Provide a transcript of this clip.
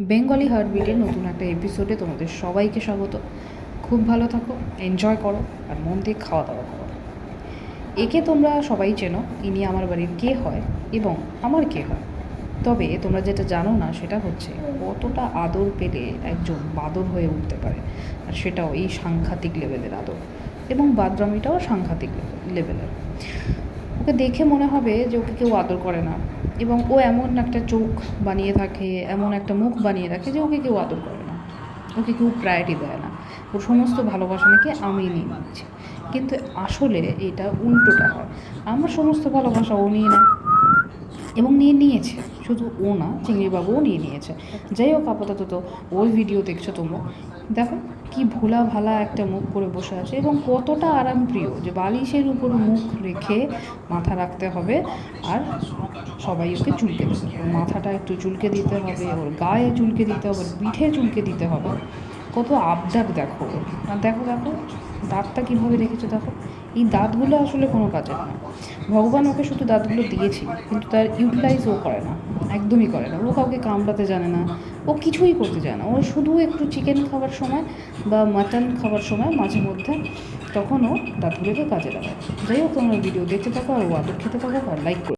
Bengali হার্টবিটের নতুন একটা এপিসোডে তোমাদের সবাইকে স্বাগত। খুব ভালো থাকো, এনজয় করো আর মন দিয়ে খাওয়া দাওয়া করো। একে তোমরা সবাই চেনো, ইনি আমার বাড়ির কে হয় এবং আমার কে হয়। তবে তোমরা যেটা জানো না সেটা হচ্ছে কতটা আদর পেলে একজন বাদর হয়ে উঠতে পারে, আর সেটাও এই সাংঘাতিক লেভেলের আদর, এবং বাদরামিটাও সাংঘাতিক লেভেলের। ওকে দেখে মনে হবে যে ওকে কেউ আদর করে না, এবং ও এমন একটা চোখ বানিয়ে থাকে, এমন একটা মুখ বানিয়ে রাখে যে ওকে কেউ আদর করে না, ওকে কেউ প্রায়োরিটি দেয় না, ওর সমস্ত ভালোবাসা নাকি আমি নিয়ে নিচ্ছি। কিন্তু আসলে এটা উল্টোটা হয়, আমার সমস্ত ভালোবাসা ও নিয়ে নেয় এবং নিয়ে নিয়েছে। শুধু ও না, চিংড়িবাবুও নিয়ে নিয়েছে। যাই হোক, আপাতত তো ওই ভিডিও দেখছো তোমরা, দেখো কি ভোলা ভালা একটা মুখ করে বসে আছে এবং কতটা আরামপ্রিয় যে বালিশের উপর মুখ রেখে মাথা রাখতে হবে, আর সবাই ওকে চুলকে দেবে। ওর মাথাটা একটু চুলকে দিতে হবে, ওর গায়ে চুলকে দিতে হবে, পিঠে চুলকে দিতে হবে। কত আবদার দেখো ওর। আর দেখো দেখো দাঁতটা কীভাবে রেখেছে, দেখো এই দাঁতগুলো আসলে কোনো কাজের না। ভগবান ওকে শুধু দাঁতগুলো দিয়েছিল, কিন্তু তার ইউটিলাইজ ও করে না, একদমই করে না। ও কাউকে কামড়াতে জানে না, ও কিছুই করতে জানে না। ও শুধু একটু চিকেন খাবার সময় বা মাটন খাবার সময় মাঝে মধ্যে তখন ও দাঁতগুলোকে কাজে লাগায়। যাই হোক, তোমরা ভিডিও দেখতে থাকো আর ও আদর খেতে থাকো আর লাইক করো।